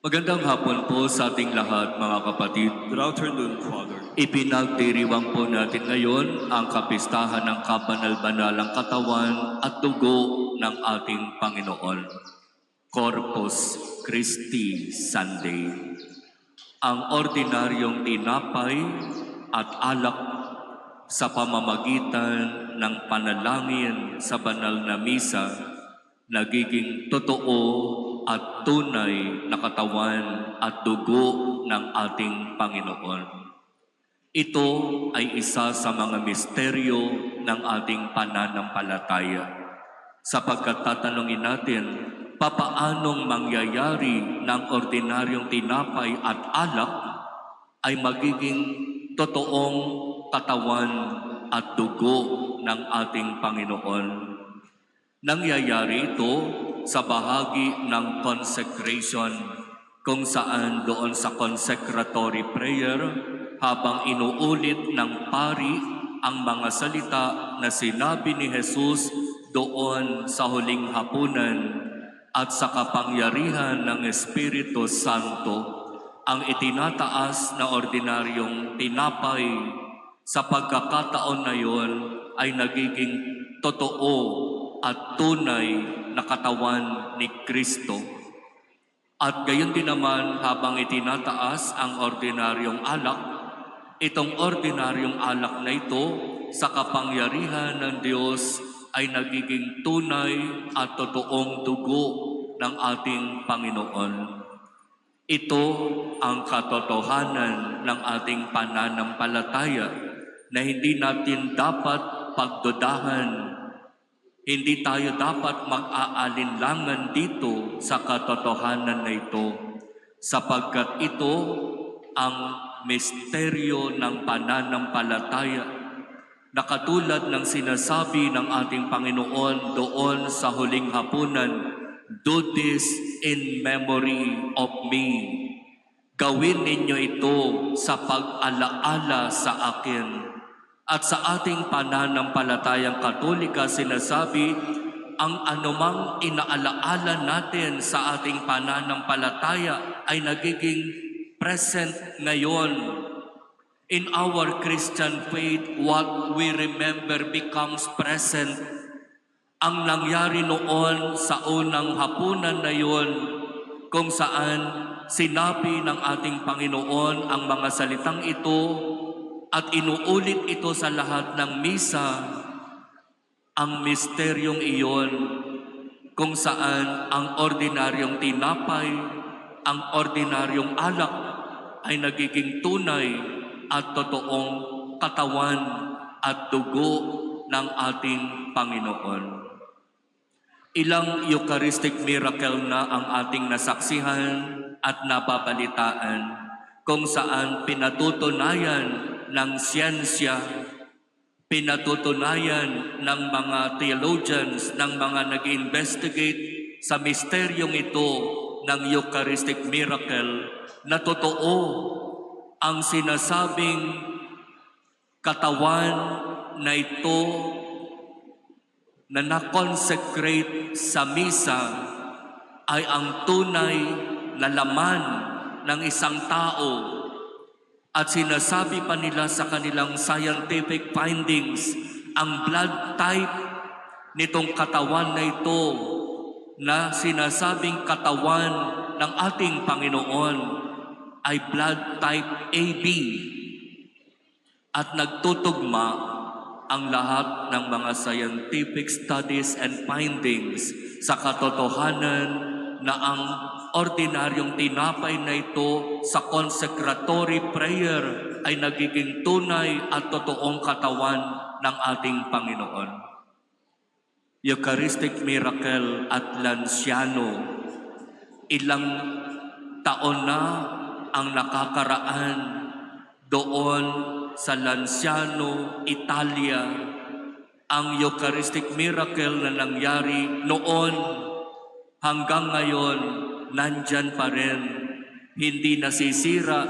Magandang hapon po sa ating lahat, mga kapatid. Good afternoon, Father. Ipinagdiriwang po natin ngayon ang kapistahan ng kabanal-banalang katawan at dugo ng ating Panginoon. Corpus Christi Sunday. Ang ordinaryong tinapay at alak sa pamamagitan ng panalangin sa banal na misa, nagiging totoo at tunay na katawan at dugo ng ating Panginoon. Ito ay isa sa mga misteryo ng ating pananampalataya. Sapagkat tatanungin natin, papaanong mangyayari ng ordinaryong tinapay at alak ay magiging totoong katawan at dugo ng ating Panginoon. Nangyayari ito sa bahagi ng consecration, kung saan doon sa consecratory prayer, habang inuulit ng pari ang mga salita na sinabi ni Jesus doon sa huling hapunan, at sa kapangyarihan ng Espiritu Santo, ang itinataas na ordinaryong tinapay sa pagkakataon na yon ay nagiging totoo at tunay na katawan ni Kristo. At gayon din naman habang itinataas ang ordinaryong alak, itong ordinaryong alak na ito sa kapangyarihan ng Diyos ay nagiging tunay at totoong dugo ng ating Panginoon. Ito ang katotohanan ng ating pananampalataya na hindi natin dapat pagdudahan. Hindi tayo dapat mag-aalinlangan dito sa katotohanan na ito, sapagkat ito ang misteryo ng pananampalataya na katulad ng sinasabi ng ating Panginoon doon sa huling hapunan, "Do this in memory of me." Gawin ninyo ito sa pag-alaala sa akin. At sa ating pananampalatayang Katolika sinasabi, ang anumang inaalaala natin sa ating pananampalataya ay nagiging present ngayon. In our Christian faith, what we remember becomes present. Ang nangyari noon sa unang hapunan na yon, kung saan sinabi ng ating Panginoon ang mga salitang ito, at inuulit ito sa lahat ng misa, ang misteryong iyon kung saan ang ordinaryong tinapay, ang ordinaryong alak ay nagiging tunay at totoong katawan at dugo ng ating Panginoon. Ilang Eucharistic miracle na ang ating nasaksihan at nababalitaan, kung saan pinatutunayan ng siyensya, pinatutunayan ng mga theologians, ng mga nag-investigate sa misteryong ito ng Eucharistic miracle, na totoo ang sinasabing katawan na ito na na-consecrate sa misa ay ang tunay na laman ng isang tao. At sinasabi pa nila sa kanilang scientific findings, ang blood type nitong katawan na ito na sinasabing katawan ng ating Panginoon ay blood type AB. At nagtutugma ang lahat ng mga scientific studies and findings sa katotohanan na ang ordinaryong tinapay na ito sa consecratory prayer ay nagiging tunay at totoong katawan ng ating Panginoon. Eucharistic miracle at Lanciano. Ilang taon na ang nakakaraan doon sa Lanciano, Italia. Ang Eucharistic miracle na nangyari noon hanggang ngayon, nandyan pa rin. Hindi nasisira,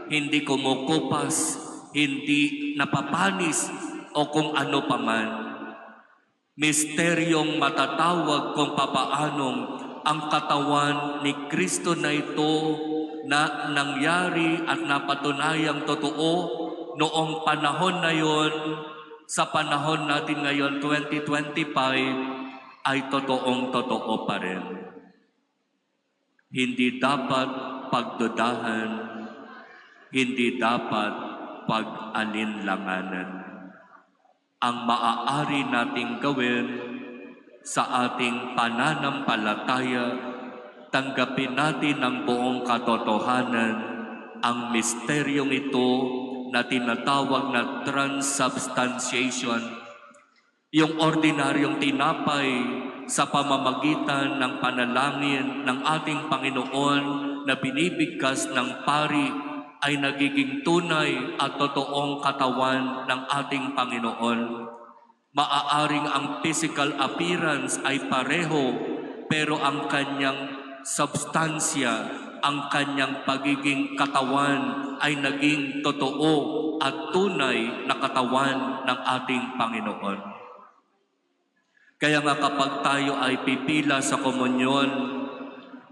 hindi kumukupas, hindi napapanis o kung ano paman. Misteryong matatawag kung papaanong ang katawan ni Kristo na ito na nangyari at napatunayang totoo noong panahon na yon, sa panahon natin ngayon 2025 ay totoong totoo pa rin. Hindi dapat pagdudahan, hindi dapat pag-alinlanganan. Ang maaari nating gawin sa ating pananampalataya, tanggapin natin ng buong katotohanan ang misteryong ito na tinatawag na transubstantiation, yung ordinaryong tinapay sa pamamagitan ng panalangin ng ating Panginoon na binibigkas ng pari ay nagiging tunay at totoong katawan ng ating Panginoon. Maaaring ang physical appearance ay pareho, pero ang kanyang substansya, ang kanyang pagiging katawan ay naging totoo at tunay na katawan ng ating Panginoon. Kaya nga kapag tayo ay pipila sa komunyon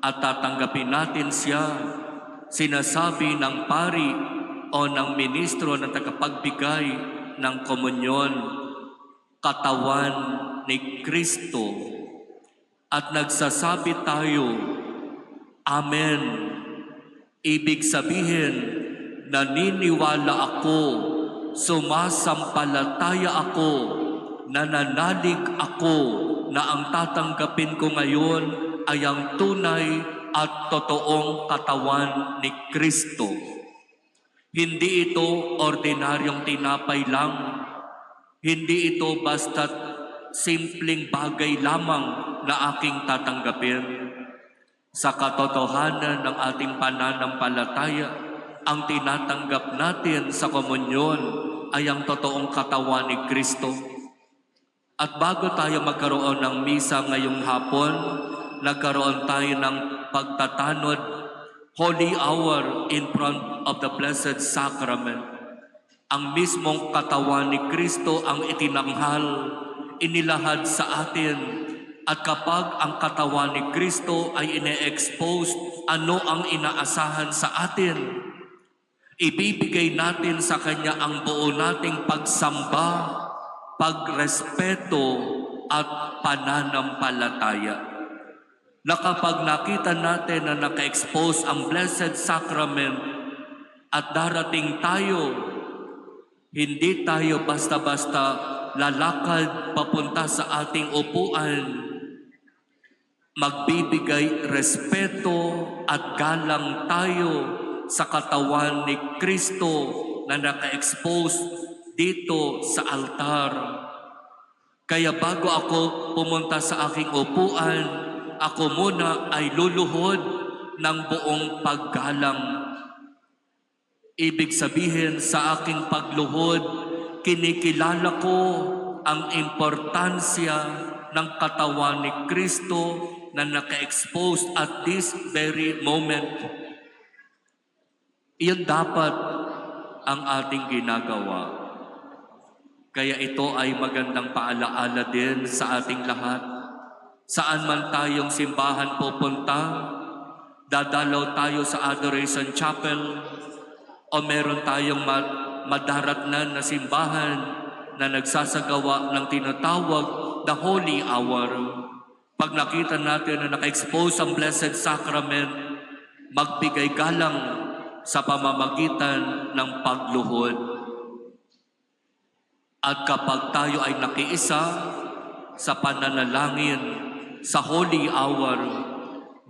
at tatanggapin natin siya, sinasabi ng pari o ng ministro na tagapagbigay ng komunyon, katawan ni Kristo, at nagsasabi tayo, Amen. Ibig sabihin, naniniwala ako, sumasampalataya ako, nananalig ako na ang tatanggapin ko ngayon ay ang tunay at totoong katawan ni Kristo. Hindi ito ordinaryong tinapay lang. Hindi ito basta't simpleng bagay lamang na aking tatanggapin. Sa katotohanan ng ating pananampalataya, ang tinatanggap natin sa komunyon ay ang totoong katawan ni Kristo. At bago tayo magkaroon ng misa ngayong hapon, nagkaroon tayo ng pagtatanod, Holy Hour in front of the Blessed Sacrament. Ang mismong katawan ni Kristo ang itinanghal, inilahad sa atin. At kapag ang katawan ni Kristo ay ine-expose, ano ang inaasahan sa atin? Ibibigay natin sa Kanya ang buo nating pagsamba, pagrespeto at pananampalataya. Na kapag nakita natin na naka-expose ang Blessed Sacrament at darating tayo, hindi tayo basta-basta lalakad papunta sa ating upuan. Magbibigay respeto at galang tayo sa katawan ni Kristo na naka-expose dito sa altar. Kaya bago ako pumunta sa aking upuan, ako muna ay luluhod ng buong paggalang. Ibig sabihin sa aking pagluhod, kinikilala ko ang importansya ng katawan ni Kristo na naka-expose at this very moment. Iyon dapat ang ating ginagawa. Kaya ito ay magandang paalaala din sa ating lahat. Saan man tayong simbahan pupunta, dadalaw tayo sa Adoration Chapel, o meron tayong madaratnan na simbahan na nagsasagawa ng tinatawag the Holy Hour. Pag nakita natin na naka-expose ang Blessed Sacrament, magbigay galang sa pamamagitan ng pagluhod. At kapag tayo ay nakiisa sa pananalangin sa Holy Hour,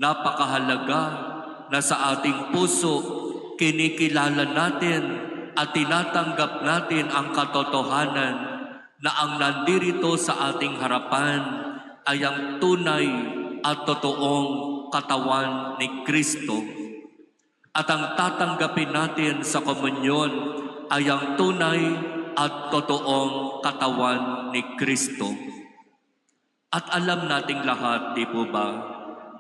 napakahalaga na sa ating puso kinikilala natin at tinatanggap natin ang katotohanan na ang nandirito sa ating harapan ay ang tunay at totoong katawan ni Kristo. At ang tatanggapin natin sa komunyon ay ang tunay at totoong katawan ni Kristo. At alam nating lahat, di po ba,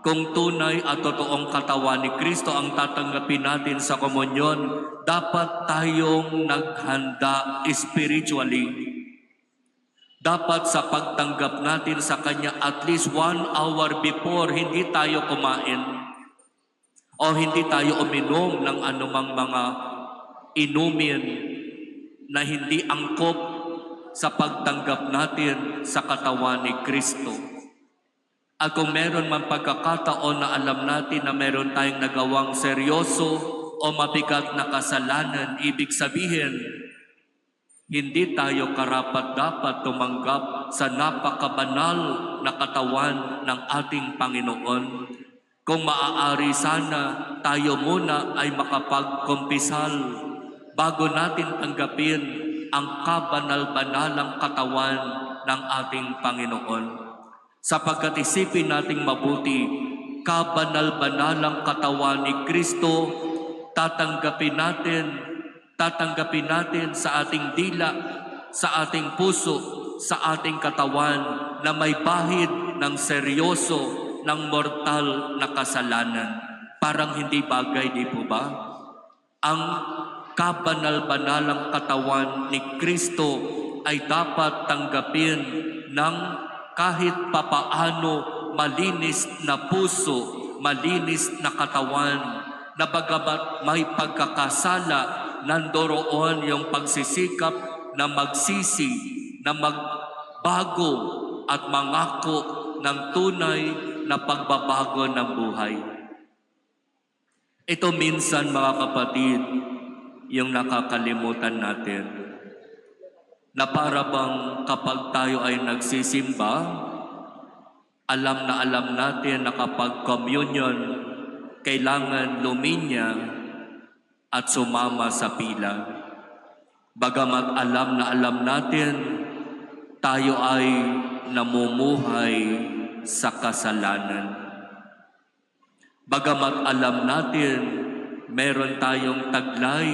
kung tunay at totoong katawan ni Kristo ang tatanggapin natin sa komunyon, dapat tayong naghanda spiritually. Dapat sa pagtanggap natin sa Kanya at least 1 hour before, hindi tayo kumain o hindi tayo uminom ng anumang mga inumin na hindi angkop sa pagtanggap natin sa katawan ni Kristo. At kung meron man pagkakataon na alam natin na meron tayong nagawang seryoso o mabigat na kasalanan, ibig sabihin, hindi tayo karapat-dapat tumanggap sa napakabanal na katawan ng ating Panginoon. Kung maaari sana, tayo muna ay makapagkumpisal bago natin tanggapin ang kabanal-banalang katawan ng ating Panginoon. Sapagkat isipin nating mabuti, kabanal-banalang katawan ni Kristo, tatanggapin natin sa ating dila, sa ating puso, sa ating katawan na may bahid ng seryoso, ng mortal na kasalanan. Parang hindi bagay, di po ba? Ang kabanal-banalang katawan ni Kristo ay dapat tanggapin ng kahit papaano malinis na puso, malinis na katawan, na bagamat may pagkakasala, nandoroon yung pagsisikap na magsisi, na magbago at mangako ng tunay na pagbabago ng buhay. Ito minsan, mga kapatid, yung nakakalimutan natin, na para bang kapag tayo ay nagsisimba, alam natin na kapag communion, kailangan luminya at sumama sa pila. Bagamat alam natin, tayo ay namumuhay sa kasalanan. Bagamat alam natin, meron tayong taglay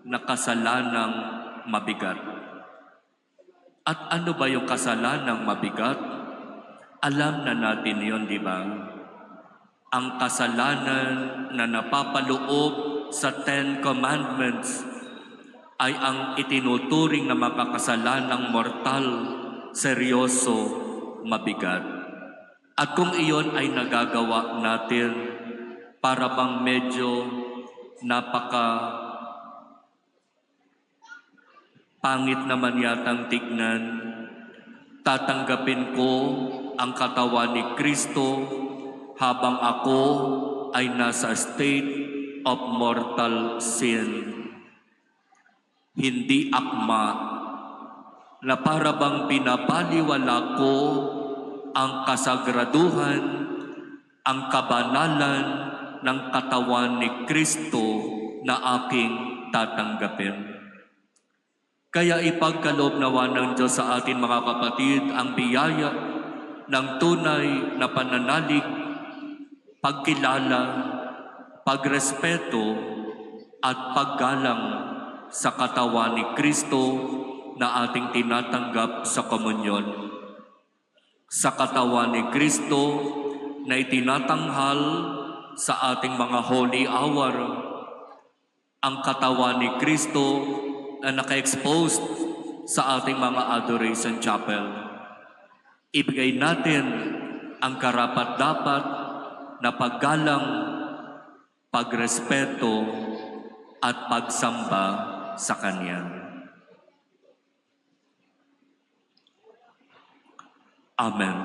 na kasalanang mabigat. At ano ba yung kasalanang mabigat? Alam na natin yon, di ba? Ang kasalanan na napapaloob sa 10 Commandments ay ang itinuturing na mga kasalanang mortal, seryoso, mabigat. At kung iyon ay nagagawa natin, para bang medyo pangit naman yatang tignan, tatanggapin ko ang katawan ni Kristo habang ako ay nasa state of mortal sin. Hindi akma na para bang binabaliwala ko ang kasagraduhan, ang kabanalan ng katawan ni Kristo na aking tatanggapin. Kaya ipagkaloob nawa ng Diyos sa atin, mga kapatid, ang biyaya ng tunay na pananalig, pagkilala, pagrespeto at paggalang sa katawan ni Kristo na ating tinatanggap sa komunyon. Sa katawan ni Kristo na itinatanghal sa ating mga holy hour, ang katawan ni Kristo na naka-expose sa ating mga adoration chapel. Ibigay natin ang karapat-dapat na paggalang, pagrespeto at pagsamba sa Kanya. Amen.